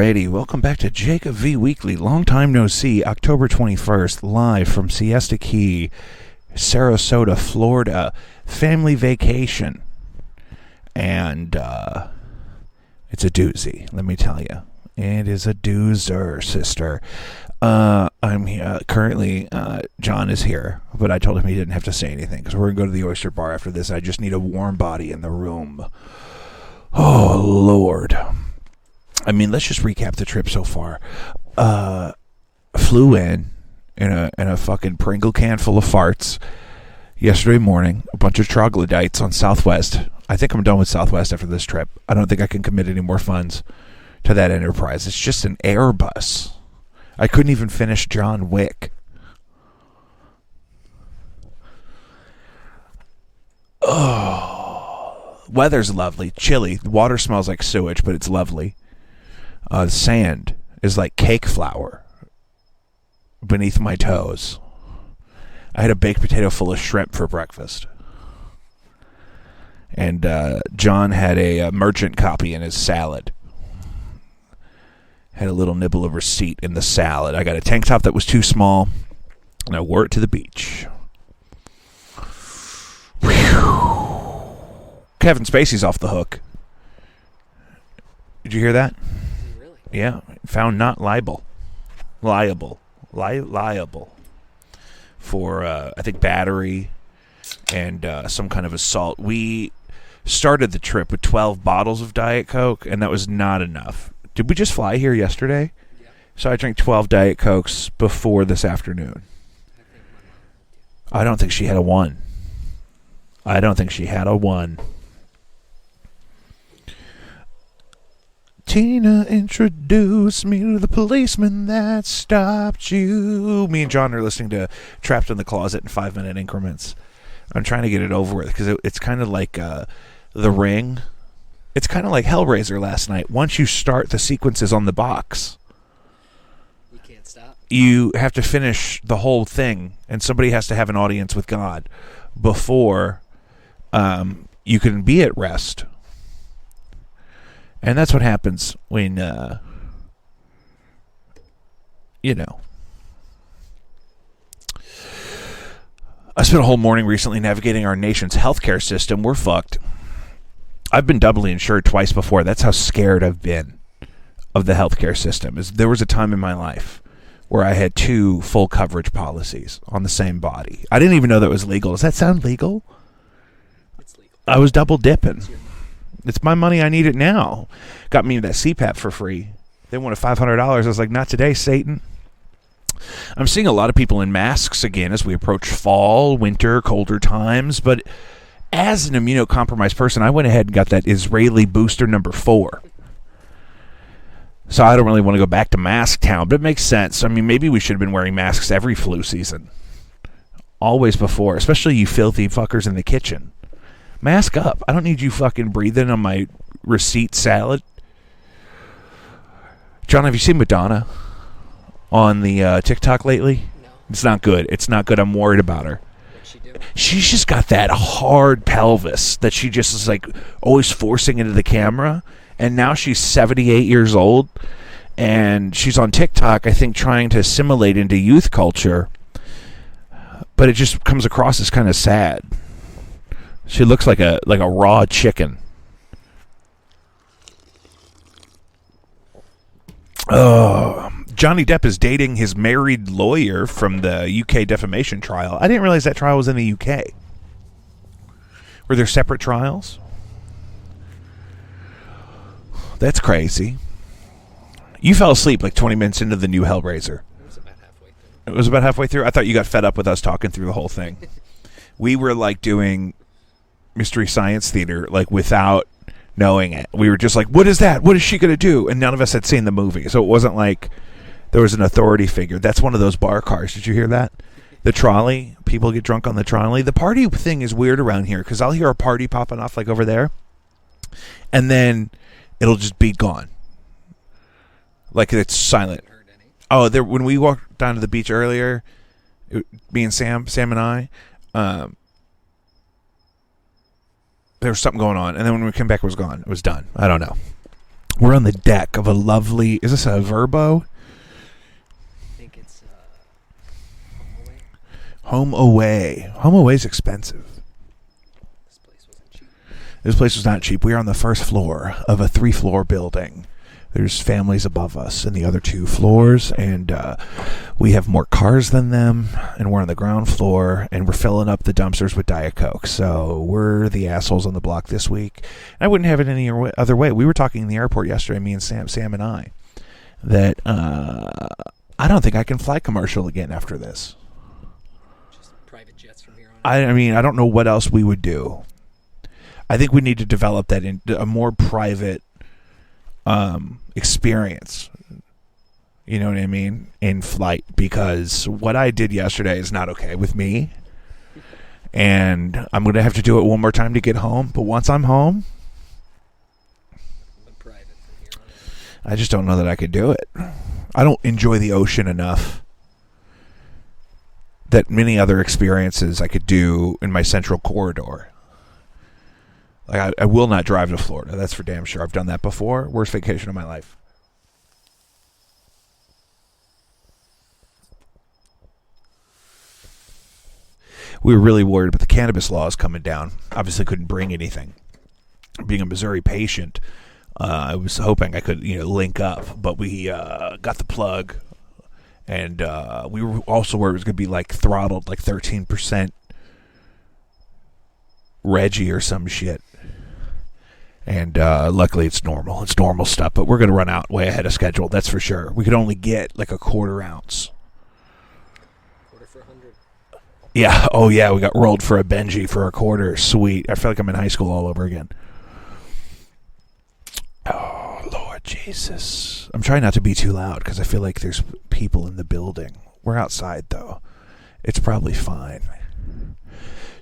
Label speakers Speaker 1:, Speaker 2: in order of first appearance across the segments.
Speaker 1: Alrighty, welcome back to Jacob V Weekly. Long time no see, October 21st, live from Siesta Key, Sarasota, Florida. Family vacation. And it's a doozy, let me tell you. It is a doozer, sister. I'm here. Currently, John is here, but I told him he didn't have to say anything because we're going to go to the Oyster Bar after this. I just need a warm body in the room. Oh, Lord. I mean, let's just recap the trip so far. Flew in a fucking Pringle can full of farts yesterday morning. A bunch of troglodytes on Southwest. I think I'm done with Southwest after this trip. I don't think I can commit any more funds to that enterprise. It's just an Airbus. I couldn't even finish John Wick. Oh, weather's lovely. Chilly. The water smells like sewage, but it's lovely. The sand is like cake flour beneath my toes. I had a baked potato full of shrimp for breakfast. And John had a merchant copy in his salad. Had a little nibble of receipt in the salad. I got a tank top that was too small, and I wore it to the beach. Whew. Kevin Spacey's off the hook. Did you hear that? Yeah, found not liable for I think battery and some kind of assault. We started the trip with 12 bottles of Diet Coke, and that was not enough. Did we just fly here yesterday? Yeah. So I drank 12 Diet Cokes before this afternoon. I don't think she had a one. Tina introduced me to the policeman that stopped you. Me and John are listening to Trapped in the Closet in 5-minute increments. I'm trying to get it over with because it's kind of like The Ring. It's kind of like Hellraiser last night. Once you start the sequences on the box,
Speaker 2: you can't stop.
Speaker 1: You have to finish the whole thing, and somebody has to have an audience with God before you can be at rest. And that's what happens when, I spent a whole morning recently navigating our nation's healthcare system. We're fucked. I've been doubly insured twice before. That's how scared I've been of the healthcare system. There was a time in my life where I had 2 full coverage policies on the same body. I didn't even know that was legal. Does that sound legal?
Speaker 2: It's legal.
Speaker 1: I was double dipping. It's my money. I need it now. Got me that CPAP for free. They wanted $500. I was like, not today, Satan. I'm seeing a lot of people in masks again as we approach fall, winter, colder times. But as an immunocompromised person, I went ahead and got that Israeli booster number 4. So I don't really want to go back to mask town, but it makes sense. I mean, maybe we should have been wearing masks every flu season. Always before, especially you filthy fuckers in the kitchen. Mask up. I don't need you fucking breathing on my receipt salad. John, have you seen Madonna on the TikTok lately?
Speaker 2: No.
Speaker 1: It's not good. I'm worried about her.
Speaker 2: What's she do?
Speaker 1: She's just got that hard pelvis that she just is like always forcing into the camera. And now she's 78 years old. And she's on TikTok, I think, trying to assimilate into youth culture. But it just comes across as kind of sad. She looks like a raw chicken. Oh, Johnny Depp is dating his married lawyer from the UK defamation trial. I didn't realize that trial was in the UK. Were there separate trials? That's crazy. You fell asleep like 20 minutes into the new Hellraiser. It was about halfway through? I thought you got fed up with us talking through the whole thing. We were like doing Mystery Science Theater, like without knowing it. We were just like, what is that? What is she going to do? And none of us had seen the movie. So it wasn't like there was an authority figure. That's one of those bar cars. Did you hear that? The trolley. People get drunk on the trolley. The party thing is weird around here because I'll hear a party popping off like over there. And then it'll just be gone. Like it's silent. Oh, when we walked down to the beach earlier, me and Sam and I, there was something going on, and then when we came back, it was gone. It was done. I don't know. We're on the deck of a lovely... Is this a Verbo?
Speaker 2: I think it's
Speaker 1: Home Away. Home Away's expensive.
Speaker 2: This place wasn't cheap.
Speaker 1: This place was not cheap. We are on the first floor of a 3-floor building. There's families above us in the other 2 floors, and we have more cars than them, and we're on the ground floor, and we're filling up the dumpsters with Diet Coke. So we're the assholes on the block this week. I wouldn't have it any other way. We were talking in the airport yesterday, me and Sam and I, that I don't think I can fly commercial again after this.
Speaker 2: Just private jets from here on.
Speaker 1: I mean, I don't know what else we would do. I think we need to develop that in a more private experience, you know what I mean, in flight, because what I did yesterday is not okay with me, and I'm going to have to do it one more time to get home, but once I'm home,
Speaker 2: Private from here on.
Speaker 1: I just don't know that I could do it. I don't enjoy the ocean enough that many other experiences I could do in my central corridor. Like I will not drive to Florida. That's for damn sure. I've done that before. Worst vacation of my life. We were really worried about the cannabis laws coming down. Obviously couldn't bring anything. Being a Missouri patient, I was hoping I could, link up. But we got the plug. And we were also worried it was going to be like throttled, like 13% Reggie or some shit. And luckily it's normal. It's normal stuff. But we're going to run out way ahead of schedule. That's for sure. We could only get like a quarter ounce.
Speaker 2: Quarter for 100.
Speaker 1: Yeah. Oh, yeah. We got rolled for a Benji for a quarter. Sweet. I feel like I'm in high school all over again. Oh, Lord Jesus. I'm trying not to be too loud because I feel like there's people in the building. We're outside, though. It's probably fine.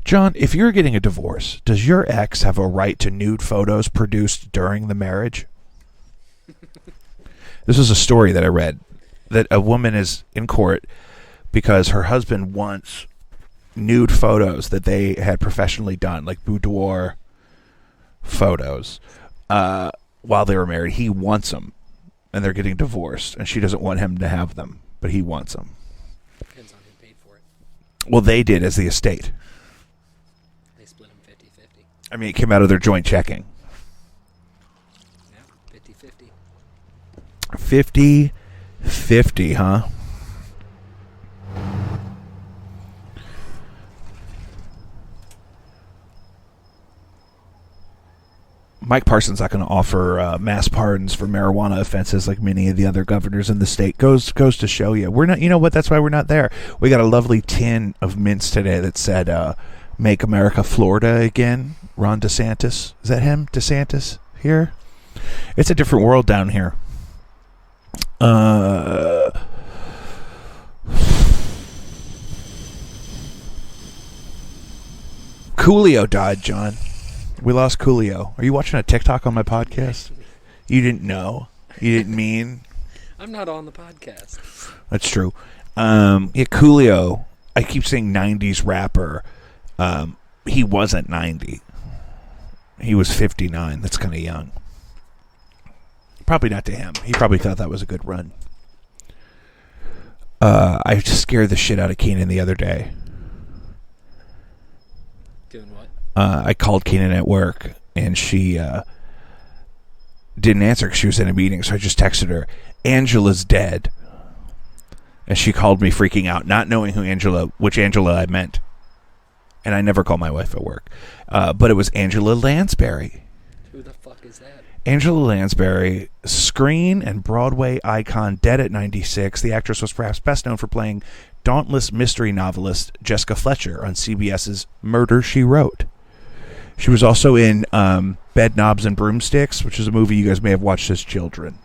Speaker 1: John, if you're getting a divorce, does your ex have a right to nude photos produced during the marriage? This is a story that I read, that a woman is in court because her husband wants nude photos that they had professionally done, like boudoir photos, while they were married. He wants them, and they're getting divorced, and she doesn't want him to have them, but he wants them.
Speaker 2: Depends on who paid for it.
Speaker 1: Well, they did as the estate.
Speaker 2: They split them 50-50.
Speaker 1: I mean, it came out of their joint checking.
Speaker 2: Yeah, 50-50.
Speaker 1: 50-50, huh? Mike Parsons not going to offer mass pardons for marijuana offenses like many of the other governors in the state. Goes to show you. We're not. You know what? That's why we're not there. We got a lovely tin of mints today that said "Make America Florida Again." Ron DeSantis. Is that him? DeSantis here? It's a different world down here. Coolio died, John. We lost Coolio. Are you watching a TikTok on my podcast? You didn't know. You didn't mean.
Speaker 2: I'm not on the podcast.
Speaker 1: That's true. Coolio. I keep saying 90s rapper. He wasn't 90. He was 59. That's kind of young. Probably not to him. He probably thought that was a good run. I scared the shit out of Keenan the other day.
Speaker 2: Doing what?
Speaker 1: I called Keenan at work, and she didn't answer because she was in a meeting, so I just texted her, "Angela's dead." And she called me freaking out, not knowing which Angela I meant. And I never call my wife at work. But it was Angela Lansbury.
Speaker 2: Who the fuck is that?
Speaker 1: Angela Lansbury, screen and Broadway icon, dead at 96. The actress was perhaps best known for playing dauntless mystery novelist Jessica Fletcher on CBS's Murder, She Wrote. She was also in Bed Knobs and Broomsticks, which is a movie you guys may have watched as children.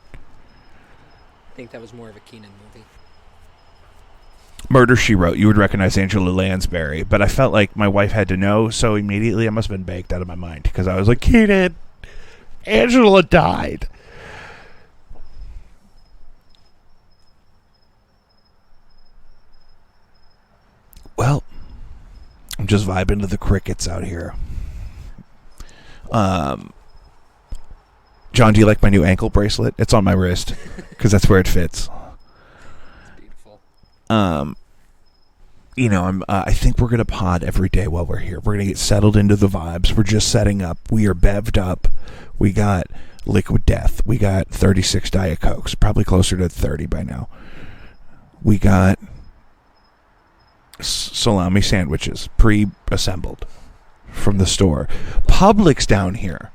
Speaker 2: I think that was more of a Keenan movie.
Speaker 1: Murder, She Wrote. You would recognize Angela Lansbury, but I felt like my wife had to know, so immediately I must have been baked out of my mind because I was like, Keenan, Angela died. Well, I'm just vibing to the crickets out here. John, do you like my new ankle bracelet? It's on my wrist because that's where it fits.
Speaker 2: It's beautiful.
Speaker 1: I think we're gonna pod every day while we're here. We're gonna get settled into the vibes. We're just setting up. We are bevved up. We got Liquid Death. We got 36 Diet Cokes, probably closer to 30 by now. We got salami sandwiches, pre-assembled from the store. Publix down here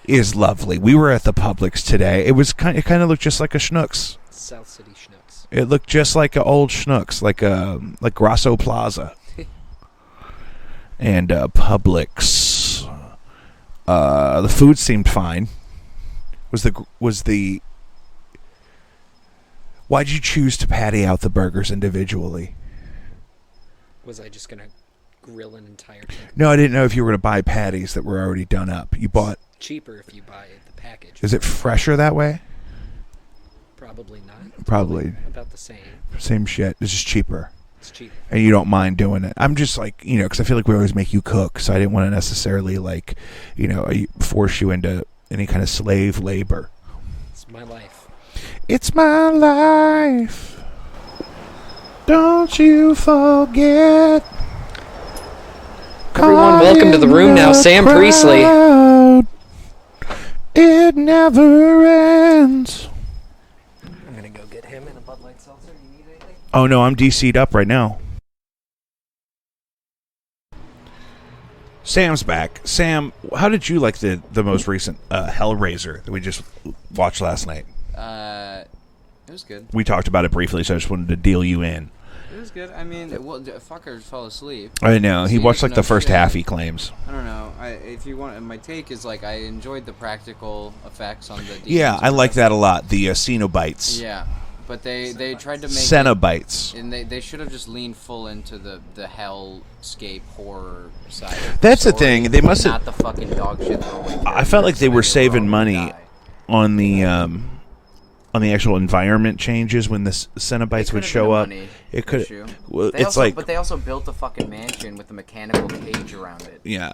Speaker 1: is lovely. We were at the Publix today. It kind of looked just like a Schnucks.
Speaker 2: South City Schnucks.
Speaker 1: It looked just like an old Schnucks, like Grosso Plaza. And Publix. The food seemed fine. Was the Why'd you choose to patty out the burgers individually?
Speaker 2: Was I just gonna grill an entire thing?
Speaker 1: No, I didn't know if you were going to buy patties that were already done up. You bought...
Speaker 2: Cheaper if you buy the package.
Speaker 1: Is it fresher that way?
Speaker 2: Probably not.
Speaker 1: Probably.
Speaker 2: About the same.
Speaker 1: Same shit. It's just cheaper.
Speaker 2: It's cheaper.
Speaker 1: And you don't mind doing it. I'm just like, because I feel like we always make you cook, so I didn't want to necessarily, force you into any kind of slave labor.
Speaker 2: It's my life.
Speaker 1: It's my life. Don't you forget.
Speaker 2: Everyone, welcome to the room now. Sam Priestley.
Speaker 1: It never ends.
Speaker 2: I'm going to go get him in a Bud Light seltzer. You need anything?
Speaker 1: Oh, no, I'm DC'd up right now. Sam's back. Sam, how did you like the most recent Hellraiser that we just watched last night?
Speaker 3: It was good.
Speaker 1: We talked about it briefly, so I just wanted to deal you in.
Speaker 3: It was good. I mean, fucker fell asleep.
Speaker 1: I know. He
Speaker 3: So
Speaker 1: watched
Speaker 3: you
Speaker 1: like the first
Speaker 3: shit.
Speaker 1: half, he claims.
Speaker 3: I don't know. If you want, my take is I enjoyed the practical effects on the demons.
Speaker 1: Yeah, I like that a lot. The Cenobites.
Speaker 3: Yeah, but they tried to make
Speaker 1: Cenobites.
Speaker 3: and they should have just leaned full into the hellscape horror side.
Speaker 1: That's the thing. They must have.
Speaker 3: not the fucking dog shit.
Speaker 1: I felt like they were saving money on the actual environment changes when the Cenobites would show up. It could. Well,
Speaker 3: but they also built a fucking mansion with a mechanical cage around it.
Speaker 1: Yeah,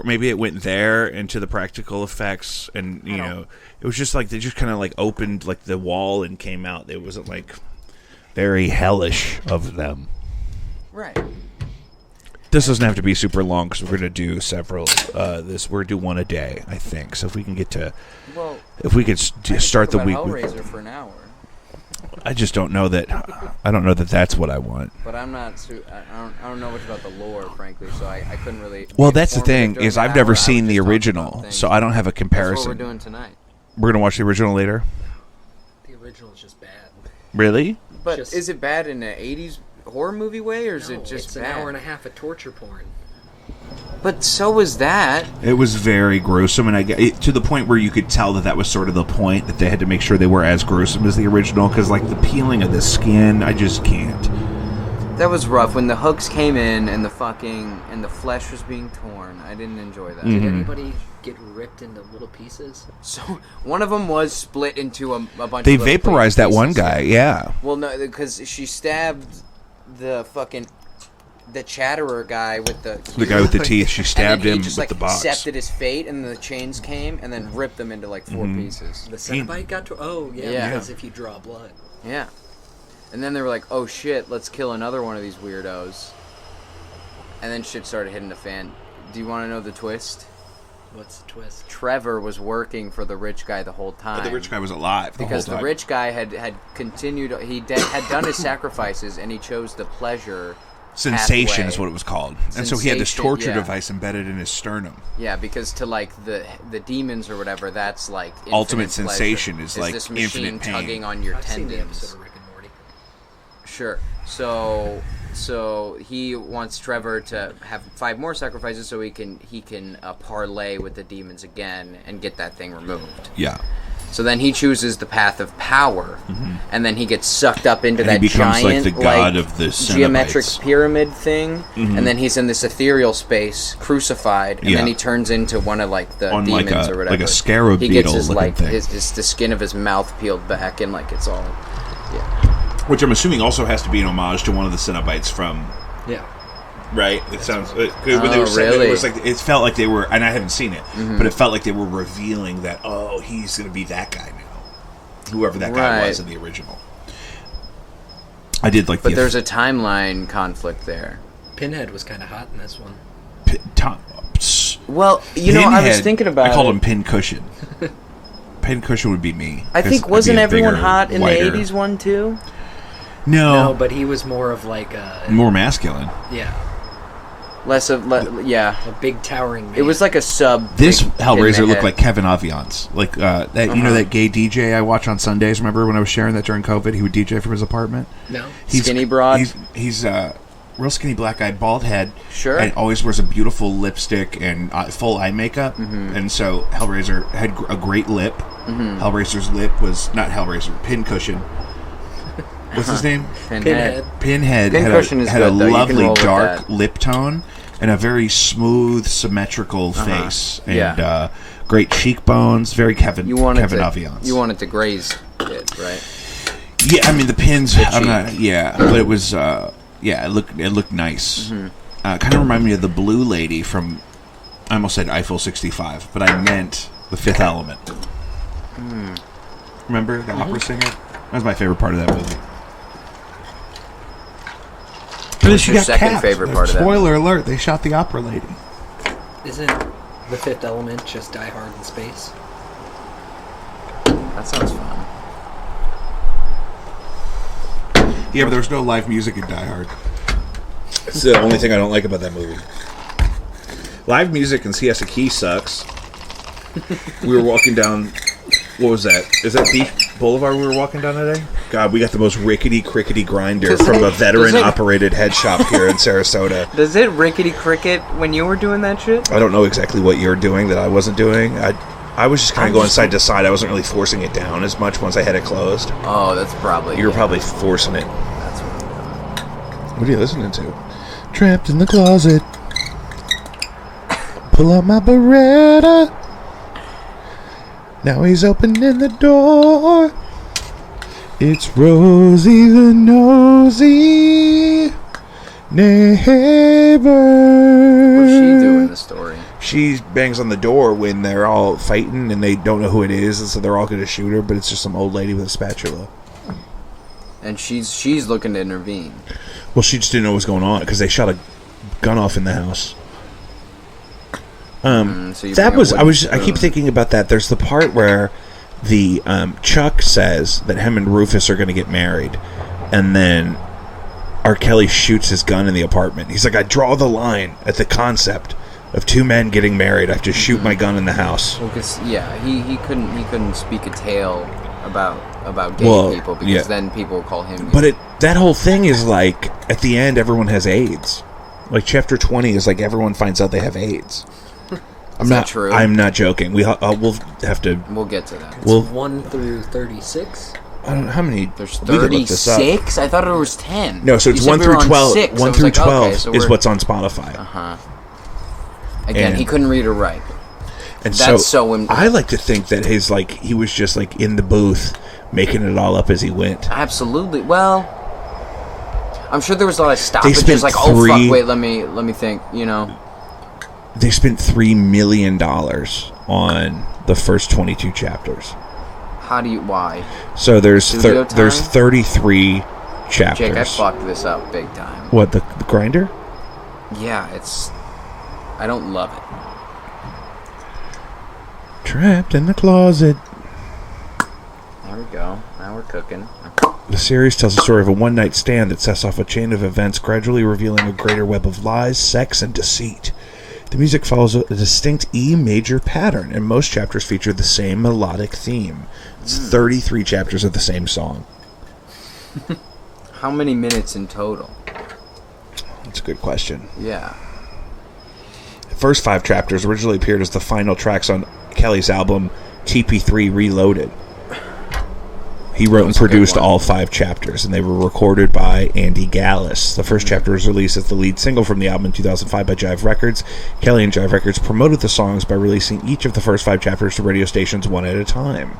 Speaker 1: maybe it went there into the practical effects, and it was just like they just kind of opened the wall and came out. It wasn't very hellish of them.
Speaker 3: Right.
Speaker 1: This doesn't have to be super long because we're going to do several. We're going to do one a day, I think. So if we can get to, if we could start the week.
Speaker 3: Hellraiser for an hour.
Speaker 1: I just don't know that. I don't know that that's what I want.
Speaker 3: But I'm not. I don't know much about the lore, frankly, so I couldn't really.
Speaker 1: Well, that's the thing is I've never seen the original, so I don't have a comparison.
Speaker 3: That's what we're doing tonight.
Speaker 1: We're going to watch the original later.
Speaker 2: The original is just bad.
Speaker 1: Really?
Speaker 3: But is it bad in an '80s horror movie way, or is it just
Speaker 2: it's
Speaker 3: bad?
Speaker 2: an hour and a half of torture porn.
Speaker 3: But so was that.
Speaker 1: It was very gruesome, and to the point where you could tell that was sort of the point, that they had to make sure they were as gruesome as the original, because the peeling of the skin, I just can't.
Speaker 3: That was rough when the hooks came in and the flesh was being torn. I didn't enjoy that.
Speaker 2: Did anybody get ripped into little pieces?
Speaker 3: So one of them was split into a bunch.
Speaker 1: They
Speaker 3: of
Speaker 1: vaporized that
Speaker 3: pieces.
Speaker 1: one guy, yeah.
Speaker 3: Well, no, because she stabbed the Chatterer guy with the
Speaker 1: guy with the teeth. She stabbed him
Speaker 3: just,
Speaker 1: with the box.
Speaker 3: Accepted his fate, and the chains came and then ripped them into 4 pieces.
Speaker 2: The Cenobite got to. Oh yeah, because if you draw blood.
Speaker 3: Yeah. And then they were like, "Oh shit, let's kill another one of these weirdos." And then shit started hitting the fan. Do you want to know the twist?
Speaker 2: What's the twist?
Speaker 3: Trevor was working for the rich guy the whole time.
Speaker 1: But the rich guy was alive
Speaker 3: because
Speaker 1: the whole time.
Speaker 3: The rich guy had continued. Had done his sacrifices, and he chose the pleasure.
Speaker 1: Sensation
Speaker 3: pathway.
Speaker 1: is what it was called. And so he had this torture device embedded in his sternum.
Speaker 3: Yeah, because to the demons or whatever, that's
Speaker 1: ultimate sensation
Speaker 3: pleasure.
Speaker 1: Is
Speaker 3: this
Speaker 1: infinite
Speaker 3: machine
Speaker 1: pain.
Speaker 3: tugging on your
Speaker 2: I've
Speaker 3: tendons.
Speaker 2: seen the episode of Rick and Morty.
Speaker 3: Sure. So he wants Trevor to have 5 more sacrifices so he can parlay with the demons again and get that thing removed.
Speaker 1: Yeah.
Speaker 3: So then he chooses the path of power, and then he gets sucked up into that
Speaker 1: he becomes
Speaker 3: giant,
Speaker 1: the god of the
Speaker 3: geometric
Speaker 1: Cenobites.
Speaker 3: pyramid thing, and then he's in this ethereal space, crucified, and then he turns into one of the demons or whatever.
Speaker 1: Like a scarab
Speaker 3: he gets
Speaker 1: beetle looking thing.
Speaker 3: the skin of his mouth peeled back, and it's all, yeah.
Speaker 1: Which I'm assuming also has to be an homage to one of the Cenobites from Right? It sounds... when they were saying
Speaker 3: really?
Speaker 1: it, was like, it felt like they were... And I haven't seen it, but it felt like they were revealing that, he's going to be that guy now. Whoever that guy was in the original. I did like
Speaker 3: But there's a timeline conflict there.
Speaker 2: Pinhead was kind of hot in this one.
Speaker 3: Well, I was thinking about
Speaker 1: I called him Pincushion. Pincushion would be me.
Speaker 3: I think wasn't everyone hot in the 80s one, too?
Speaker 2: No, but he was more of like a...
Speaker 1: More masculine.
Speaker 2: Yeah.
Speaker 3: Less of... yeah.
Speaker 2: A big towering man.
Speaker 3: It was like a sub...
Speaker 1: This Hellraiser looked like Kevin Aviance. Like, that you know that gay DJ I watch on Sundays? Remember when I was sharing that during COVID? He would DJ from his apartment?
Speaker 2: No.
Speaker 3: Skinny broad?
Speaker 1: He's real skinny black guy, bald head.
Speaker 3: Sure.
Speaker 1: And always wears a beautiful lipstick and full eye makeup. And so Hellraiser had a great lip. Hellraiser's lip was... Not Hellraiser, Pincushion. What's his name?
Speaker 3: Pinhead.
Speaker 1: Pinhead had a lovely dark lip tone and a very smooth, symmetrical face. And great cheekbones. Very Kevin Aviance.
Speaker 3: You wanted to graze it, right?
Speaker 1: Yeah, I mean, the pins... I'm not... Yeah, but it was... it looked nice. Kind of reminded me of the blue lady from... I almost said Eiffel 65, but I meant The Fifth Element. Remember the opera singer? That was my favorite part of that movie.
Speaker 3: What's your second favorite part of that?
Speaker 1: Spoiler alert, they shot the opera lady.
Speaker 2: Isn't The Fifth Element just Die Hard in space?
Speaker 3: That sounds fun.
Speaker 1: Yeah, but there's no live music in Die Hard. It's the only thing I don't like about that movie. Live music in Siesta Key sucks. We were walking down... What was that? Is that Beach Boulevard we were walking down today? God, we got the most rickety-crickety grinder from a veteran-operated head shop here in Sarasota.
Speaker 3: Does it rickety-cricket when you were doing that shit?
Speaker 1: I don't know exactly what you were doing that I wasn't doing. I was just kind of going side to side. I wasn't really forcing it down as much once I had it closed.
Speaker 3: Oh, that's probably...
Speaker 1: You were probably forcing it.
Speaker 3: That's what I'm doing.
Speaker 1: What are you listening to? Trapped in the closet. Pull out my Beretta. Now he's opening the door. It's Rosie the nosy neighbor.
Speaker 3: What's she doing in the story?
Speaker 1: She bangs on the door when they're all fighting and they don't know who it is, and so they're all going to shoot her, but it's just some old lady with a spatula.
Speaker 3: And she's looking to intervene.
Speaker 1: Well, she just didn't know what was going on because they shot a gun off in the house. I keep thinking about that. There's the part where the Chuck says that him and Rufus are going to get married, and then R. Kelly shoots his gun in the apartment. He's like, I draw the line at the concept of two men getting married. I have to shoot my gun in the house.
Speaker 3: Well, he couldn't speak a tale about gay people because then people will call him.
Speaker 1: But that whole thing is like at the end, everyone has AIDS. Like chapter 20 is like everyone finds out they have AIDS.
Speaker 3: Is that true?
Speaker 1: I'm not joking. We'll have to.
Speaker 3: We'll get to that.
Speaker 2: It's 1 through 36.
Speaker 1: I don't know how many.
Speaker 3: There's 36. I thought it was 10.
Speaker 1: No, so it's 1 through 12. 1 through 12 is what's on Spotify.
Speaker 3: Again, he couldn't read or write.
Speaker 1: And I like to think that he was just like in the booth making it all up as he went.
Speaker 3: Absolutely. Well, I'm sure there was a lot of stoppages. Like, fuck, wait, let me think.
Speaker 1: They spent $3 million on the first 22 chapters.
Speaker 3: Why?
Speaker 1: So there's 33 chapters.
Speaker 3: Jake, I fucked this up big time.
Speaker 1: What, the grinder?
Speaker 3: Yeah, I don't love it.
Speaker 1: Trapped in the closet.
Speaker 3: There we go. Now we're cooking.
Speaker 1: The series tells the story of a one-night stand that sets off a chain of events gradually revealing a greater web of lies, sex, and deceit. The music follows a distinct E major pattern, and most chapters feature the same melodic theme. It's 33 chapters of the same song.
Speaker 3: How many minutes in total?
Speaker 1: That's a good question.
Speaker 3: Yeah.
Speaker 1: The first 5 chapters originally appeared as the final tracks on Kelly's album TP3 Reloaded. He wrote and produced all 5 chapters, and they were recorded by Andy Gallus. The first chapter was released as the lead single from the album in 2005 by Jive Records. Kelly and Jive Records promoted the songs by releasing each of the first 5 chapters to radio stations one at a time.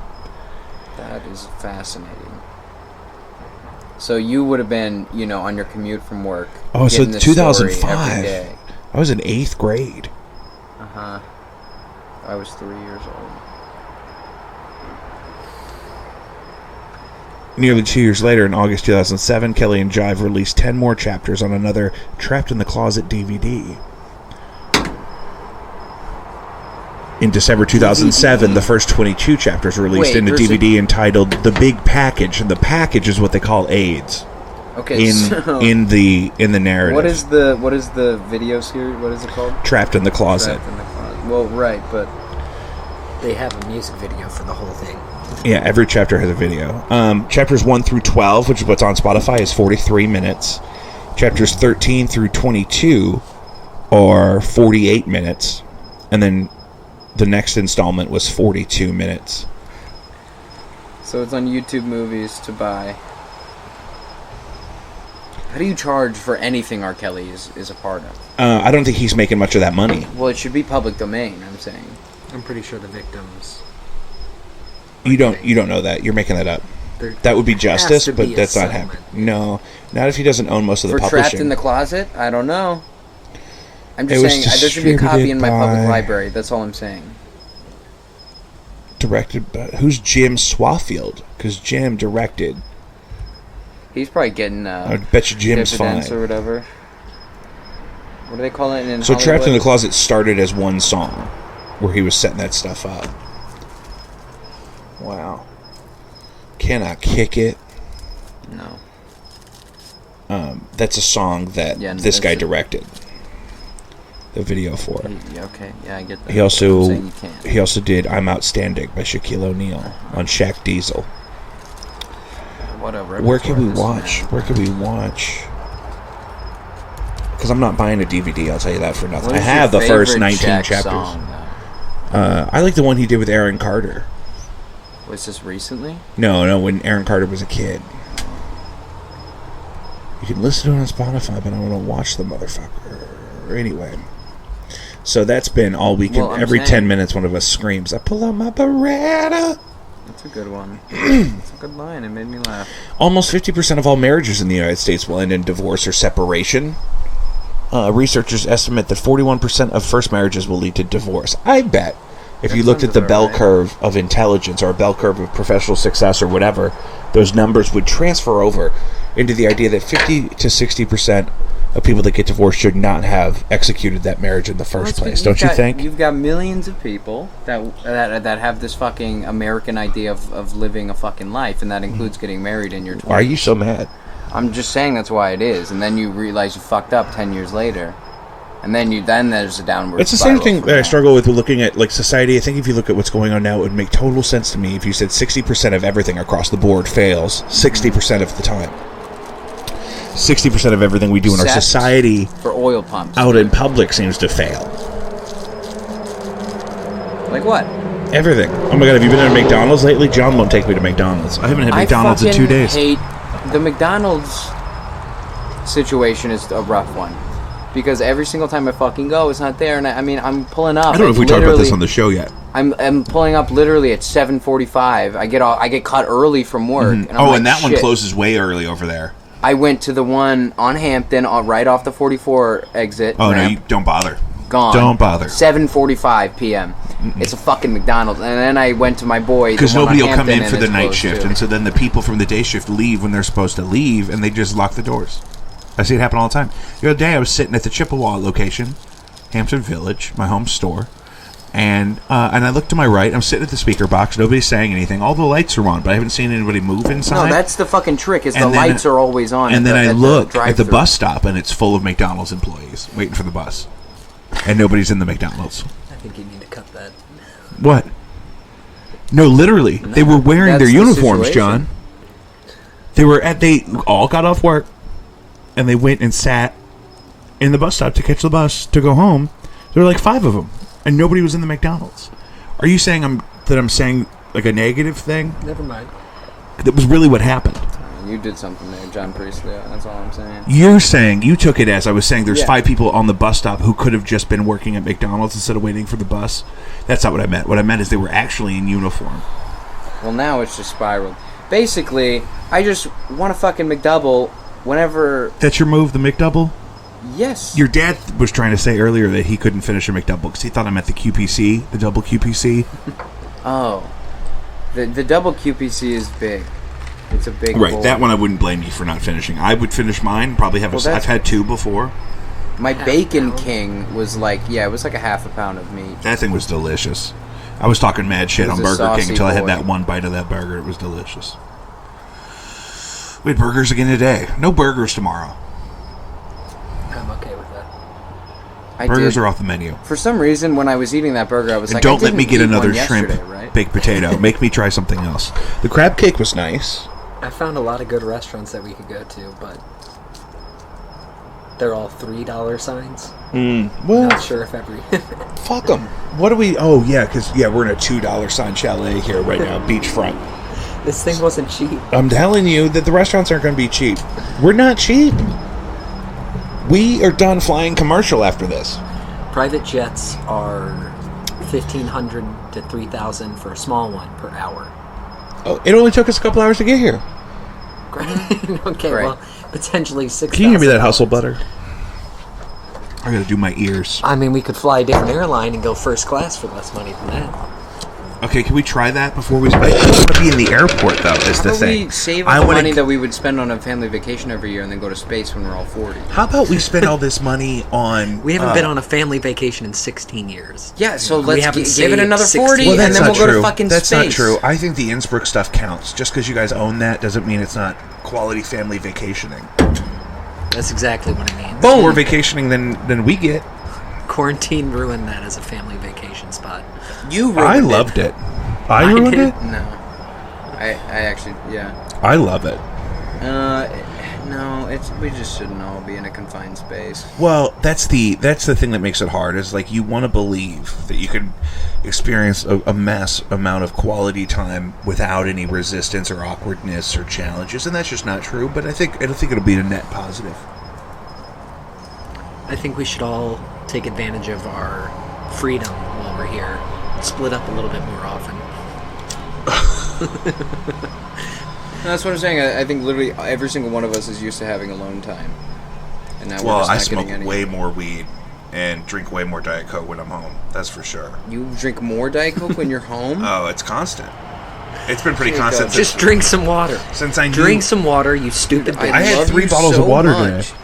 Speaker 3: That is fascinating. So you would have been, on your commute from work.
Speaker 1: Oh, so
Speaker 3: getting this story
Speaker 1: 2005.
Speaker 3: every day.
Speaker 1: I was in 8th grade.
Speaker 3: Uh-huh. I was 3 years old.
Speaker 1: Nearly 2 years later, in August 2007, Kelly and Jive released 10 more chapters on another Trapped in the Closet DVD. In December 2007, the first 22 chapters were released in a DVD entitled "The Big Package," and the package is what they call AIDS.
Speaker 3: Okay,
Speaker 1: in the narrative.
Speaker 3: What is the video series? What is it called?
Speaker 1: Trapped in the Closet.
Speaker 3: Trapped in the Closet. Well, right, but
Speaker 2: They have a music video for the whole thing.
Speaker 1: Yeah, every chapter has a video. Chapters 1 through 12, which is what's on Spotify, is 43 minutes. Chapters 13 through 22 are 48 minutes. And then the next installment was 42 minutes.
Speaker 3: So it's on YouTube Movies to buy. How do you charge for anything R. Kelly is a part of?
Speaker 1: I don't think he's making much of that money.
Speaker 3: Well, it should be public domain, I'm saying.
Speaker 2: I'm pretty sure the victims...
Speaker 1: You don't know that. You're making that up. That would be justice, but that's not happening. No, not if he doesn't own most of the publishing.
Speaker 3: For Trapped in the Closet? I don't know. I'm just saying, there should be a copy in my public library. That's all I'm saying.
Speaker 1: Directed by... Who's Jim Swafield? Because Jim directed...
Speaker 3: He's probably getting...
Speaker 1: I bet you Jim's fine.
Speaker 3: Or whatever. What do they call it in
Speaker 1: So
Speaker 3: Hollywood?
Speaker 1: Trapped in the Closet started as one song, where he was setting that stuff up. Wow. Cannot Kick It.
Speaker 3: No.
Speaker 1: That's a song that this guy directed. The video for it.
Speaker 3: Yeah, okay, yeah, I get that.
Speaker 1: He also did "I'm Outstanding" by Shaquille O'Neal on Shaq Diesel.
Speaker 3: Whatever.
Speaker 1: Where can we watch? Because I'm not buying a DVD. I'll tell you that for nothing. I have the first 19 chapters.
Speaker 3: Song,
Speaker 1: I like the one he did with Aaron Carter.
Speaker 3: was this recently?
Speaker 1: No, when Aaron Carter was a kid. You can listen to it on Spotify, but I want to watch the motherfucker. Anyway. So that's been all weekend.
Speaker 3: Well,
Speaker 1: Every 10 minutes, one of us screams, "I pull out my Beretta."
Speaker 3: That's a good one. That's a good line. It made me laugh.
Speaker 1: Almost 50% of all marriages in the United States will end in divorce or separation. Researchers estimate that 41% of first marriages will lead to divorce. I bet if you looked at the bell curve of intelligence or a bell curve of professional success or whatever, those numbers would transfer over into the idea that 50 to 60% of people that get divorced should not have executed that marriage in the first place. Don't you think?
Speaker 3: You've got millions of people that have this fucking American idea of living a fucking life, and that includes getting married in your 20s.
Speaker 1: Why are you so mad?
Speaker 3: I'm just saying that's why it is, and then you realize you fucked up 10 years later, and then there's a downward.
Speaker 1: It's the same thing that I struggle with looking at like society. I think if you look at what's going on now, it would make total sense to me if you said 60% of everything across the board fails 60% of the time. 60% of everything we do in our society
Speaker 3: for oil pumps
Speaker 1: out in public seems to fail.
Speaker 3: Like what?
Speaker 1: Everything. Oh my god, have you been to McDonald's lately? John won't take me to McDonald's. I haven't had McDonald's in 2 days.
Speaker 3: The McDonald's situation is a rough one. Because every single time I fucking go, it's not there. And I'm pulling up.
Speaker 1: I don't know if we talked about this on the show yet.
Speaker 3: I'm pulling up literally at 7:45. I get cut early from work.
Speaker 1: Mm-hmm. And that one closes way early over there.
Speaker 3: I went to the one on Hampton, right off the 44 exit.
Speaker 1: Oh, ramp. No, don't bother.
Speaker 3: Gone.
Speaker 1: Don't bother.
Speaker 3: 7:45 p.m. Mm-mm. It's a fucking McDonald's. And then I went to my boy.
Speaker 1: Because nobody will come in for the night shift. And so then the people from the day shift leave when they're supposed to leave, and they just lock the doors. I see it happen all the time. The other day I was sitting at the Chippewa location, Hampton Village, my home store, and I looked to my right. I'm sitting at the speaker box. Nobody's saying anything. All the lights are on, but I haven't seen anybody move inside.
Speaker 3: No, that's the fucking trick. Is the lights are always on.
Speaker 1: And then I look at the bus stop, and it's full of McDonald's employees waiting for the bus, and nobody's in the McDonald's.
Speaker 2: I think you need to cut that.
Speaker 1: What? No, literally, they were wearing their uniforms, John. They all got off work, and they went and sat in the bus stop to catch the bus to go home. There were like 5 of them. And nobody was in the McDonald's. Are you saying I'm saying like a negative thing?
Speaker 2: Never mind.
Speaker 1: That was really what happened.
Speaker 3: You did something there, John Priestley. That's all I'm saying.
Speaker 1: You're saying you took it as I was saying. There's 5 people on the bus stop who could have just been working at McDonald's instead of waiting for the bus. That's not what I meant. What I meant is they were actually in uniform.
Speaker 3: Well, now it's just spiraled. basically, I just want a fucking McDouble whenever...
Speaker 1: That's your move, the McDouble?
Speaker 3: Yes.
Speaker 1: Your dad was trying to say earlier that he couldn't finish a McDouble because he thought I meant the QPC, the double QPC.
Speaker 3: Oh. The double QPC is big. It's a big
Speaker 1: Right,
Speaker 3: bowl.
Speaker 1: that one I wouldn't blame you for not finishing. I would finish mine, probably have I've had 2 before.
Speaker 3: My Bacon King was like, it was like a half a pound of meat.
Speaker 1: That thing was delicious. I was talking mad shit on
Speaker 3: a
Speaker 1: Burger King
Speaker 3: saucy
Speaker 1: until I had
Speaker 3: boy.
Speaker 1: that one bite of that burger. It was delicious. We had burgers again today. No burgers tomorrow.
Speaker 2: I'm okay with that.
Speaker 1: Burgers are off the menu.
Speaker 3: For some reason, when I was eating that burger, I was
Speaker 1: And
Speaker 3: like,
Speaker 1: don't
Speaker 3: I
Speaker 1: let me
Speaker 3: didn't
Speaker 1: get
Speaker 3: eat
Speaker 1: another
Speaker 3: one
Speaker 1: shrimp
Speaker 3: yesterday, right?
Speaker 1: baked potato. Make me try something else. The crab cake was nice.
Speaker 2: I found a lot of good restaurants that we could go to, but they're all $3 signs.
Speaker 1: Well,
Speaker 2: Not sure if every...
Speaker 1: fuck them. What do we... Oh, yeah, because, we're in a $2 sign chalet here right now, beachfront.
Speaker 2: This thing wasn't cheap.
Speaker 1: I'm telling you that the restaurants aren't going to be cheap. We're not cheap. We are done flying commercial after this.
Speaker 2: Private jets are $1,500 to $3,000 for a small one per hour.
Speaker 1: Oh, it only took us a couple hours to get here.
Speaker 2: Great. Okay,
Speaker 3: Great.
Speaker 2: well, potentially $6,000.
Speaker 1: Can you give me that hustle butter? I gotta do my ears.
Speaker 2: I mean, we could fly a different airline and go first class for less money than that.
Speaker 1: Okay, can we try that before we... I don't want to be in the airport, though, is
Speaker 3: How
Speaker 1: the
Speaker 3: about
Speaker 1: thing.
Speaker 3: we save
Speaker 1: I
Speaker 3: the
Speaker 1: wanna-
Speaker 3: money that we would spend on a family vacation every year and then go to space when we're all 40?
Speaker 1: How about we spend all this money on...
Speaker 2: We haven't been on a family vacation in 16 years.
Speaker 3: Yeah, so
Speaker 2: We
Speaker 3: let's
Speaker 2: haven't
Speaker 3: give it
Speaker 2: saved
Speaker 3: another
Speaker 2: 16.
Speaker 3: 40
Speaker 1: Well,
Speaker 3: and
Speaker 1: that's
Speaker 3: then
Speaker 1: not
Speaker 3: we'll go
Speaker 1: true.
Speaker 3: to fucking
Speaker 1: That's
Speaker 3: space.
Speaker 1: not true. I think the Innsbruck stuff counts. Just because you guys own that doesn't mean it's not quality family vacationing.
Speaker 2: That's exactly what it means.
Speaker 1: More vacationing than we get.
Speaker 2: Quarantine ruined that as a family vacation spot.
Speaker 3: You ruined
Speaker 1: I
Speaker 3: it.
Speaker 1: loved it. I
Speaker 2: I
Speaker 1: ruined
Speaker 2: did.
Speaker 1: it?
Speaker 3: No. I actually, yeah.
Speaker 1: I love it.
Speaker 3: No, we just shouldn't all be in a confined space.
Speaker 1: Well, that's the thing that makes it hard. Is like you want to believe that you can experience a mass amount of quality time without any resistance or awkwardness or challenges, and that's just not true. But I think it'll be a net positive.
Speaker 2: I think we should all take advantage of our freedom while we're here. Split up a little bit more often.
Speaker 3: That's what I'm saying. I think literally every single one of us is used to having alone time. And now
Speaker 1: Well,
Speaker 3: we're just
Speaker 1: I
Speaker 3: not
Speaker 1: smoke
Speaker 3: getting any.
Speaker 1: way more weed and drink way more Diet Coke when I'm home. That's for sure.
Speaker 3: You drink more Diet Coke when you're home?
Speaker 1: Oh, it's constant. It's been pretty
Speaker 3: There you
Speaker 1: constant
Speaker 3: go.
Speaker 2: Just drink some water.
Speaker 1: since I knew.
Speaker 2: Drink some water, you stupid bitch.
Speaker 1: I had
Speaker 3: love
Speaker 1: 3
Speaker 3: you
Speaker 1: bottles of
Speaker 3: so
Speaker 1: water
Speaker 3: much.
Speaker 1: today.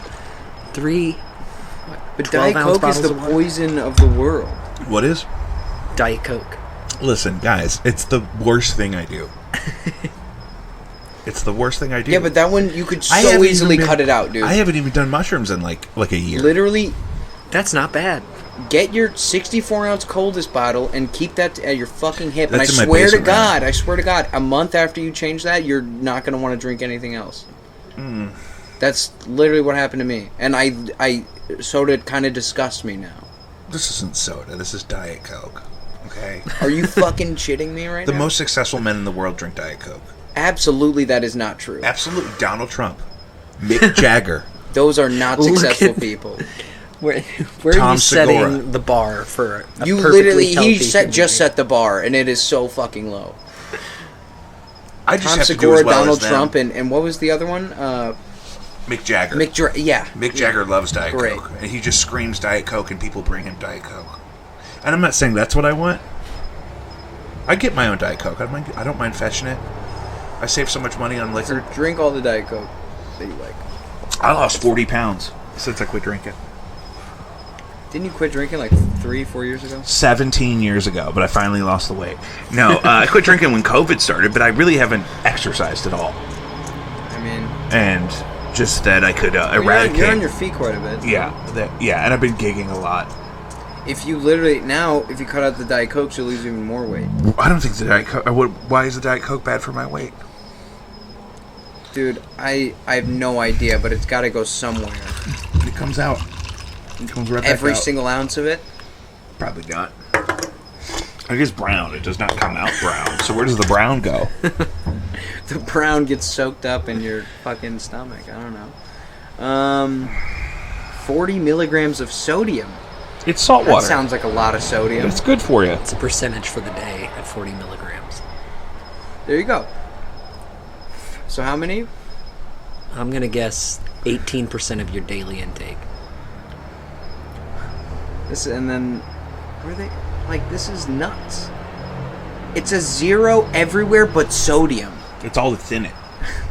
Speaker 2: 3
Speaker 3: But
Speaker 2: 12
Speaker 3: Diet
Speaker 2: ounce
Speaker 3: Coke is
Speaker 2: bottles
Speaker 3: the
Speaker 2: of water?
Speaker 3: poison of the world.
Speaker 1: What is?
Speaker 2: Diet Coke.
Speaker 1: Listen, guys, it's the worst thing I do. It's the worst thing I do.
Speaker 3: Yeah, but that one, you could
Speaker 1: I
Speaker 3: so
Speaker 1: haven't
Speaker 3: easily
Speaker 1: even been-
Speaker 3: cut it out, dude.
Speaker 1: I haven't even done mushrooms in like a year.
Speaker 3: Literally,
Speaker 2: That's not bad.
Speaker 3: get your 64-ounce coldest bottle and keep that at your fucking hip.
Speaker 1: That's in
Speaker 3: and
Speaker 1: my basement,
Speaker 3: I swear to God, a month after you change that, you're not going to want to drink anything else. That's literally what happened to me. And soda kind of disgusts me now.
Speaker 1: This isn't soda. This is Diet Coke. Okay.
Speaker 3: Are you fucking shitting me right
Speaker 1: The
Speaker 3: now?
Speaker 1: most successful men in the world drink Diet Coke.
Speaker 3: Absolutely, that is not true.
Speaker 1: Absolutely. Donald Trump, Mick Jagger.
Speaker 3: Those are not
Speaker 2: Look
Speaker 3: successful
Speaker 2: at-
Speaker 3: people.
Speaker 2: Where
Speaker 1: Tom
Speaker 2: are you setting
Speaker 1: Segura.
Speaker 2: the bar for a
Speaker 3: You
Speaker 2: perfectly
Speaker 3: literally,
Speaker 2: healthy
Speaker 3: just
Speaker 2: human being?
Speaker 3: set the bar, and it is so fucking low.
Speaker 1: I just
Speaker 3: Tom
Speaker 1: have to do
Speaker 3: Segura,
Speaker 1: as well
Speaker 3: Donald
Speaker 1: as them.
Speaker 3: Trump, and what was the other one?
Speaker 1: Mick Jagger.
Speaker 3: Mick
Speaker 1: Jagger loves Diet
Speaker 3: Great.
Speaker 1: Coke, and he just screams Diet Coke, and people bring him Diet Coke. And I'm not saying that's what I want. I get my own Diet Coke. I don't mind fetching it. I save so much money on liquor.
Speaker 3: Drink all the Diet Coke that you like.
Speaker 1: I lost 40 pounds since I quit drinking.
Speaker 3: Didn't you quit drinking like 3-4 years ago?
Speaker 1: 17 years ago, but I finally lost the weight. No, I quit drinking when COVID started, but I really haven't exercised at all.
Speaker 3: I mean,
Speaker 1: And just that I could
Speaker 3: well,
Speaker 1: eradicate.
Speaker 3: you're on your feet quite a bit.
Speaker 1: Yeah, and I've been gigging a lot.
Speaker 3: If you cut out the Diet Coke, you'll lose even more weight.
Speaker 1: I don't think the Diet Coke... Why is the Diet Coke bad for my weight?
Speaker 3: Dude, I have no idea, but it's got to go somewhere.
Speaker 1: It comes out. It comes right back
Speaker 3: Every
Speaker 1: out.
Speaker 3: single ounce of it?
Speaker 1: Probably not. I guess brown. It does not come out brown. So where does the brown go?
Speaker 3: The brown gets soaked up in your fucking stomach. I don't know. 40 milligrams of sodium.
Speaker 1: It's salt
Speaker 3: That
Speaker 1: water.
Speaker 3: sounds like a lot of sodium.
Speaker 1: It's good for you.
Speaker 2: It's a percentage for the day at 40 milligrams.
Speaker 3: There you go. So how many?
Speaker 2: I'm going to guess 18% of your daily intake.
Speaker 3: And then, where are they? Like, this is nuts. It's a 0 everywhere but sodium.
Speaker 1: It's all that's in it.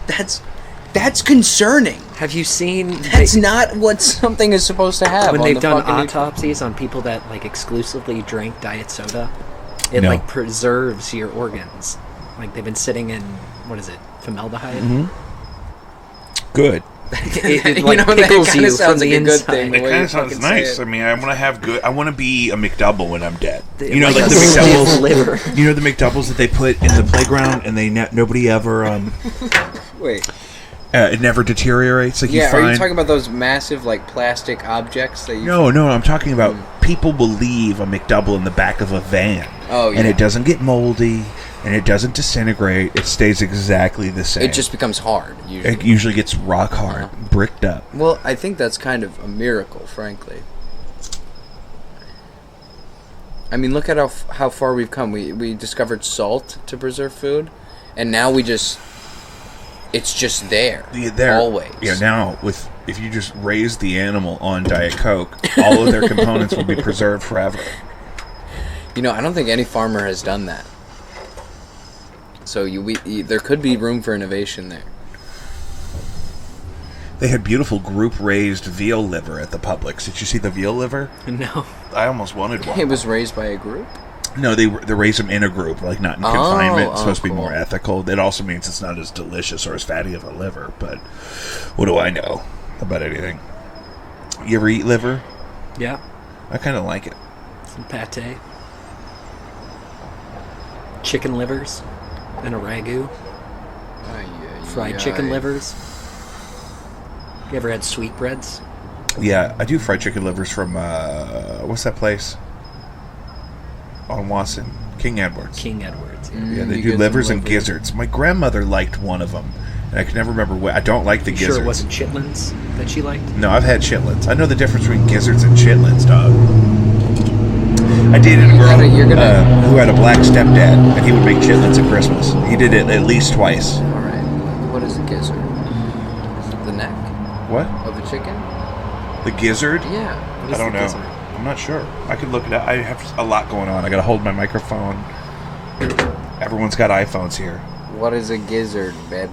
Speaker 3: That's concerning.
Speaker 2: Have you seen...
Speaker 3: That's not what something is supposed to have.
Speaker 2: When
Speaker 3: on
Speaker 2: they've
Speaker 3: the
Speaker 2: done
Speaker 3: fucking
Speaker 2: autopsies on people that, like, exclusively drank diet soda, it,
Speaker 1: No.
Speaker 2: like, preserves your organs. Like, they've been sitting in, what is it, formaldehyde?
Speaker 1: Mm-hmm. Good.
Speaker 2: It like,
Speaker 3: that
Speaker 2: pickles
Speaker 3: kinda
Speaker 2: you
Speaker 3: sounds
Speaker 2: from
Speaker 3: like
Speaker 2: the
Speaker 3: a good
Speaker 2: inside.
Speaker 3: thing.
Speaker 1: It
Speaker 3: way
Speaker 1: kind
Speaker 3: you
Speaker 1: of sounds
Speaker 3: fucking say
Speaker 1: nice.
Speaker 3: it.
Speaker 1: I mean, I want to have good. I want to be a McDouble when I'm dead.
Speaker 2: You know, like
Speaker 1: the
Speaker 2: a stiff
Speaker 1: McDoubles.
Speaker 2: liver.
Speaker 1: You know the McDoubles that they put in the playground, and they nobody ever.
Speaker 3: Wait.
Speaker 1: It never deteriorates. Like
Speaker 3: Yeah,
Speaker 1: you find.
Speaker 3: are you talking about those massive, like, plastic objects that you...
Speaker 1: No, I'm talking about people will leave a McDouble in the back of a van.
Speaker 3: Oh, yeah.
Speaker 1: And it doesn't get moldy, and it doesn't disintegrate. It stays exactly the same.
Speaker 3: It just becomes hard, usually.
Speaker 1: It usually gets rock hard, bricked up.
Speaker 3: Well, I think that's kind of a miracle, frankly. I mean, look at how far we've come. We discovered salt to preserve food, and now it's just there, always.
Speaker 1: Yeah, now if you just raise the animal on Diet Coke, all of their components will be preserved forever.
Speaker 3: You know, I don't think any farmer has done that. So there could be room for innovation there.
Speaker 1: They had beautiful group-raised veal liver at the Publix. Did you see the veal liver?
Speaker 2: No.
Speaker 1: I almost wanted one.
Speaker 3: It was raised by a group?
Speaker 1: No, they raise them in a group, like not in confinement. It's supposed to be
Speaker 3: cool.
Speaker 1: more ethical. It also means it's not as delicious or as fatty of a liver, but what do I know about anything? You ever eat liver?
Speaker 2: Yeah.
Speaker 1: I kind of like it.
Speaker 2: Some pate. Chicken livers and a ragu. Fried chicken livers. You ever had sweetbreads?
Speaker 1: Yeah, I do fried chicken livers from, what's that place? On Wasson. King Edwards.
Speaker 2: King Edwards.
Speaker 1: Yeah, they do livers and gizzards. My grandmother liked one of them, and I can never remember what. I don't like the gizzards.
Speaker 2: Sure it wasn't chitlins that she liked?
Speaker 1: No, I've had chitlins. I know the difference between gizzards and chitlins, dog. I dated a girl who had a black stepdad, and he would make chitlins at Christmas. He did it at least twice.
Speaker 3: All right. What is a gizzard? Is it the neck
Speaker 1: What?
Speaker 3: of a chicken?
Speaker 1: The gizzard?
Speaker 3: Yeah.
Speaker 1: I don't know.
Speaker 2: gizzard?
Speaker 1: I'm not sure. I could look it up. I have a lot going on. I gotta hold my microphone. Everyone's got iPhones here.
Speaker 3: What is a gizzard, babe?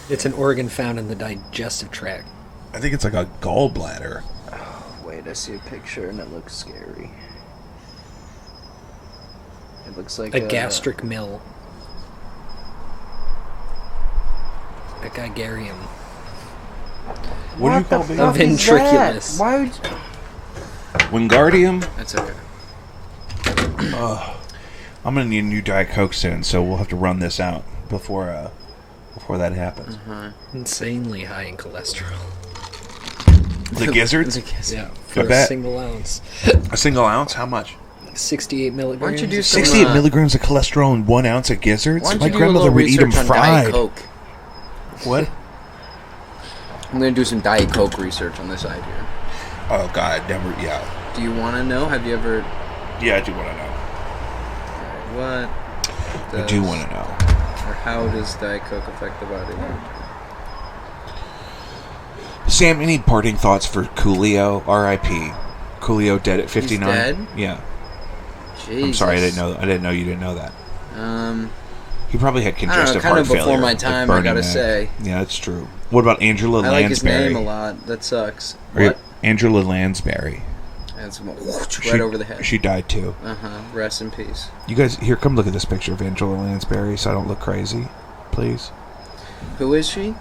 Speaker 2: It's an organ found in the digestive tract.
Speaker 1: I think it's like a gallbladder.
Speaker 3: Wait, I see a picture and it looks scary. It looks like
Speaker 2: A gastric mill. A gigarium.
Speaker 1: What do you call
Speaker 2: A ventriculus.
Speaker 3: Why would
Speaker 1: Wingardium?
Speaker 3: That's okay.
Speaker 1: I'm gonna need a new Diet Coke soon, so we'll have to run this out before that happens.
Speaker 2: Insanely high in cholesterol.
Speaker 1: The gizzards?
Speaker 2: Yeah,
Speaker 1: I
Speaker 2: for a
Speaker 1: bet.
Speaker 2: single ounce.
Speaker 1: A single ounce? How much?
Speaker 2: 68 milligrams.
Speaker 3: Why don't you do some
Speaker 1: 68 milligrams of cholesterol in 1 ounce of gizzards?
Speaker 3: Why don't
Speaker 1: My
Speaker 3: you do a
Speaker 1: grandmother
Speaker 3: little
Speaker 1: would eat them
Speaker 3: research on Diet
Speaker 1: fried.
Speaker 3: Coke?
Speaker 1: What?
Speaker 3: I'm gonna do some Diet Coke research on this side here.
Speaker 1: Oh God, never. Yeah,
Speaker 3: Do you want to know? Have you ever?
Speaker 1: yeah. I do want to know.
Speaker 3: What?
Speaker 1: I do want to know.
Speaker 3: Or how does Diet Coke affect the body?
Speaker 1: Sam, any parting thoughts for Coolio? R.I.P. Coolio dead at 59.
Speaker 3: He's dead?
Speaker 1: Yeah.
Speaker 3: Jesus.
Speaker 1: I'm sorry, I didn't know you didn't know that. He probably had
Speaker 3: I don't know,
Speaker 1: congestive
Speaker 3: kind
Speaker 1: heart
Speaker 3: of before
Speaker 1: failure,
Speaker 3: my
Speaker 1: like
Speaker 3: time, I
Speaker 1: burning
Speaker 3: gotta
Speaker 1: neck.
Speaker 3: say.
Speaker 1: Yeah, that's true. What about Angela
Speaker 3: I
Speaker 1: Lansbury?
Speaker 3: like his name a lot. That sucks.
Speaker 1: Right,
Speaker 3: What?
Speaker 1: Angela Lansbury.
Speaker 3: That's right over the head.
Speaker 1: She died too.
Speaker 3: Rest in peace.
Speaker 1: You guys, here, come look at this picture of Angela Lansbury so I don't look crazy, please.
Speaker 3: Who is she?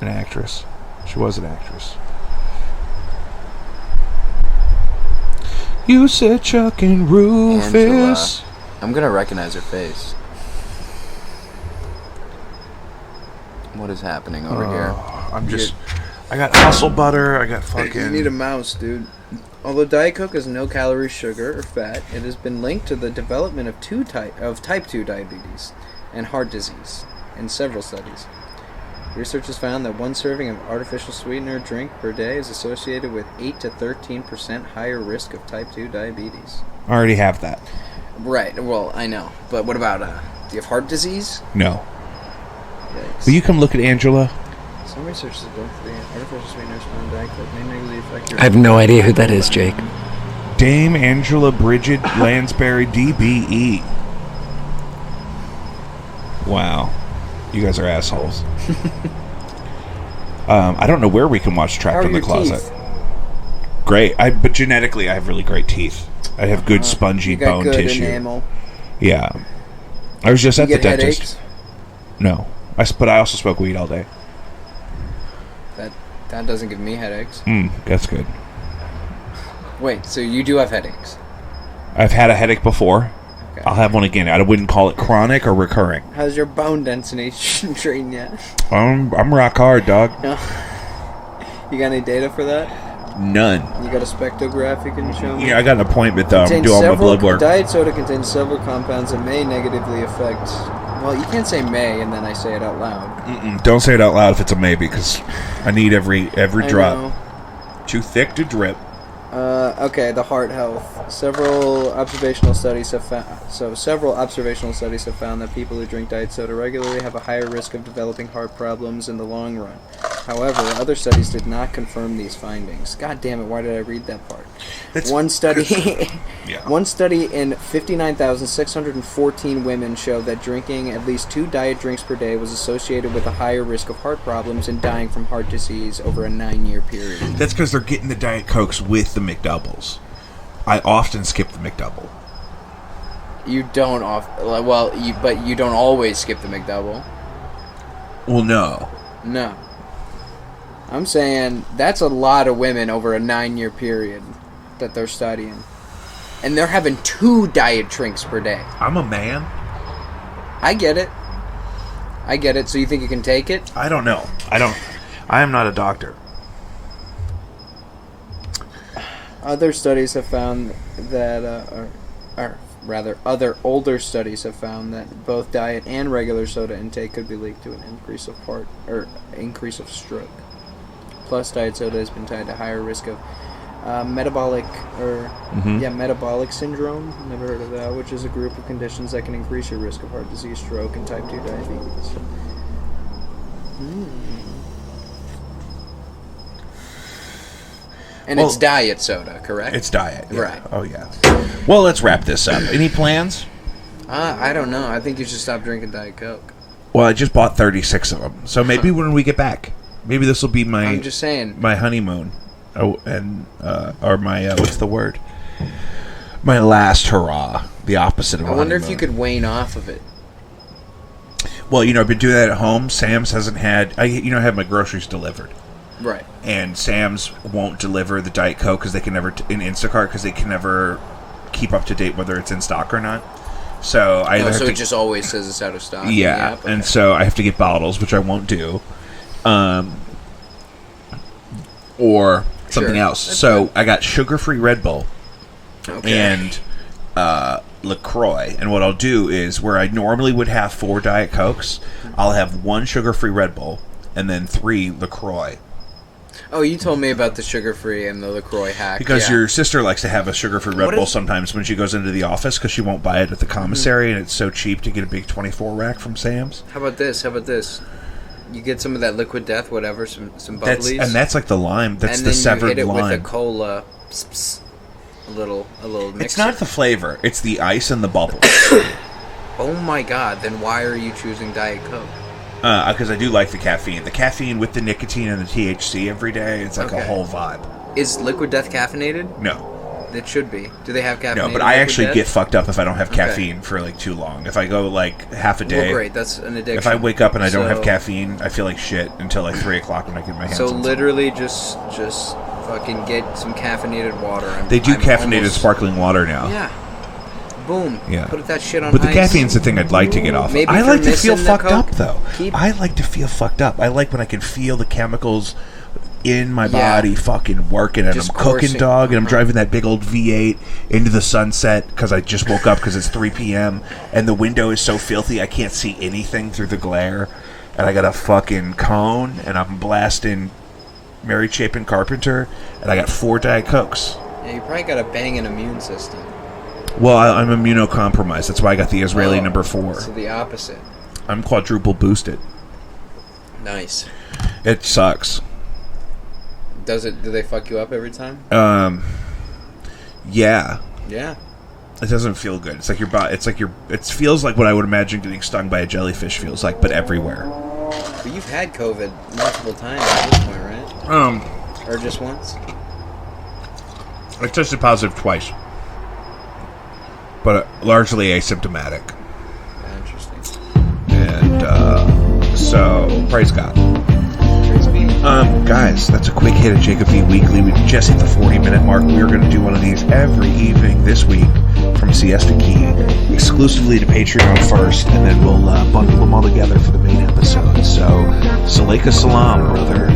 Speaker 1: An actress. She was an actress. You said Chuck and Rufus.
Speaker 3: Angela. I'm gonna recognize her face. What is happening over here?
Speaker 1: I got hustle butter. I got fucking.
Speaker 3: You need a mouse, dude. Although Diet Coke has no calories, sugar, or fat, it has been linked to the development of type 2 diabetes and heart disease in several studies. Research has found that one serving of artificial sweetener drink per day is associated with 8 to 13% higher risk of type 2 diabetes.
Speaker 1: I already have that.
Speaker 3: Right. Well, I know. But what about, do you have heart disease?
Speaker 1: No.
Speaker 3: Yikes.
Speaker 1: Will you come look at Angela?
Speaker 3: Some researchers have done for the artificial sweeteners found Diet Coke may negatively affect your...
Speaker 2: I have no idea who that is, Jake.
Speaker 1: Dame Angela Bridget Lansbury, DBE. Wow. You guys are assholes. I don't know where we can watch Trapped in the Closet.
Speaker 3: Teeth?
Speaker 1: Great. But genetically, I have really great teeth. I have good spongy
Speaker 3: you got
Speaker 1: bone
Speaker 3: good
Speaker 1: tissue.
Speaker 3: Enamel.
Speaker 1: Yeah. I was just at the dentist.
Speaker 3: Headaches?
Speaker 1: No. But I also smoke weed all day.
Speaker 3: That doesn't give me headaches.
Speaker 1: That's good.
Speaker 3: Wait, so you do have headaches?
Speaker 1: I've had a headache before.
Speaker 3: Okay.
Speaker 1: I'll have one again. I wouldn't call it chronic or recurring.
Speaker 3: How's your bone density trained yet?
Speaker 1: I'm rock hard, dog.
Speaker 3: No. You got any data for that?
Speaker 1: None.
Speaker 3: You got a spectrograph you can show me?
Speaker 1: Yeah, I got an appointment though. I'm doing all my blood work.
Speaker 3: Diet soda contains several compounds that may negatively affect... Well, you can't say may and then I say it out loud.
Speaker 1: Don't say it out loud if it's a maybe, because I need every drop.
Speaker 3: Know.
Speaker 1: Too thick to drip.
Speaker 3: Okay, the heart health. Several observational studies have found that people who drink diet soda regularly have a higher risk of developing heart problems in the long run. However, other studies did not confirm these findings. God damn it, why did I read that part? One study in 59,614 women showed that drinking at least 2 diet drinks per day was associated with a higher risk of heart problems and dying from heart disease over a 9-year period.
Speaker 1: That's because they're getting the Diet Cokes with the McDoubles. I often skip the McDouble.
Speaker 3: You don't but you don't always skip the McDouble.
Speaker 1: Well, no.
Speaker 3: No. I'm saying that's a lot of women over a 9-year period that they're studying. And they're having 2 diet drinks per day.
Speaker 1: I'm a man.
Speaker 3: I get it. So you think you can take it?
Speaker 1: I don't know. I am not a doctor.
Speaker 3: Other studies have found that, other older studies have found that both diet and regular soda intake could be linked to an increase of stroke. Plus, diet soda has been tied to higher risk of metabolic syndrome. Never heard of that, which is a group of conditions that can increase your risk of heart disease, stroke, and type 2 diabetes. And it's diet soda, correct?
Speaker 1: It's diet. Yeah.
Speaker 3: Right.
Speaker 1: Oh, yeah. Well, let's wrap this up. Any plans?
Speaker 3: I don't know. I think you should stop drinking Diet Coke.
Speaker 1: Well, I just bought 36 of them. So maybe when we get back, maybe this will be my...
Speaker 3: I'm just saying.
Speaker 1: My honeymoon. Oh, and... or my... what's the word? My last hurrah. The opposite of a honeymoon.
Speaker 3: I wonder if you could wane off of it.
Speaker 1: Well, I've been doing that at home. Sam's hasn't had... I have my groceries delivered.
Speaker 3: Right.
Speaker 1: And Sam's won't deliver the Diet Coke because they can never... in Instacart because they can never keep up to date whether it's in stock or not. So
Speaker 3: it just always says it's out of stock.
Speaker 1: Yeah, okay. And so I have to get bottles, which I won't do. Or something else. That's so good. I got sugar-free Red Bull. Okay. And LaCroix. And what I'll do is, where I normally would have 4 Diet Cokes, I'll have 1 sugar-free Red Bull and then 3 LaCroix.
Speaker 3: Oh, you told me about the sugar-free and the LaCroix hack.
Speaker 1: Because your sister likes to have a sugar-free Red Bull sometimes when she goes into the office because she won't buy it at the commissary, and it's so cheap to get a big 24 rack from Sam's.
Speaker 3: How about this? You get some of that Liquid Death, whatever, some bubblies.
Speaker 1: And that's like the lime. That's the severed lime. And then you hit it with
Speaker 3: a cola, a little mixer.
Speaker 1: It's not the flavor. It's the ice and the bubble.
Speaker 3: Oh my god, then why are you choosing Diet Coke?
Speaker 1: Because I do like the caffeine. The caffeine with the nicotine and the THC every day, it's like a whole vibe.
Speaker 3: Is Liquid Death caffeinated?
Speaker 1: No.
Speaker 3: It should be. Do they have caffeine?
Speaker 1: No, but I actually get fucked up if I don't have caffeine for like too long. If I go like half a day.
Speaker 3: Well, great. That's an addiction.
Speaker 1: If I wake up and I don't have caffeine, I feel like shit until like 3 o'clock when I get my hands on
Speaker 3: something. So literally just fucking get some caffeinated water.
Speaker 1: They do caffeinated sparkling water now.
Speaker 3: Yeah. Boom.
Speaker 1: Yeah.
Speaker 3: Put that shit on
Speaker 1: But the caffeine's the thing I'd like to get off of. I like to feel fucked up, though. I like to feel fucked up. I like when I can feel the chemicals in my body fucking working, and just I'm cooking, dog, and I'm driving that big old V8 into the sunset because I just woke up because it's 3 p.m. and the window is so filthy I can't see anything through the glare, and I got a fucking cone, and I'm blasting Mary Chapin Carpenter, and I got 4 Diet Cokes.
Speaker 3: Yeah, you probably got a banging immune system.
Speaker 1: Well, I'm immunocompromised. That's why I got the Israeli number 4.
Speaker 3: So the opposite.
Speaker 1: I'm quadruple boosted.
Speaker 3: Nice.
Speaker 1: It sucks.
Speaker 3: Do they fuck you up every time?
Speaker 1: Yeah.
Speaker 3: Yeah.
Speaker 1: It doesn't feel good. It's like your body. It feels like what I would imagine getting stung by a jellyfish feels like, but everywhere.
Speaker 3: But you've had COVID multiple times at this point, right? Or just once?
Speaker 1: I tested positive twice, but largely asymptomatic.
Speaker 3: Yeah, interesting.
Speaker 1: And so, praise God.
Speaker 3: Praise be.
Speaker 1: Guys, that's a quick hit of Jacob V Weekly. We just hit the 40-minute mark. We are going to do one of these every evening this week from Siesta Key, exclusively to Patreon first, and then we'll bundle them all together for the main episode. So, Saleka Salam, brother.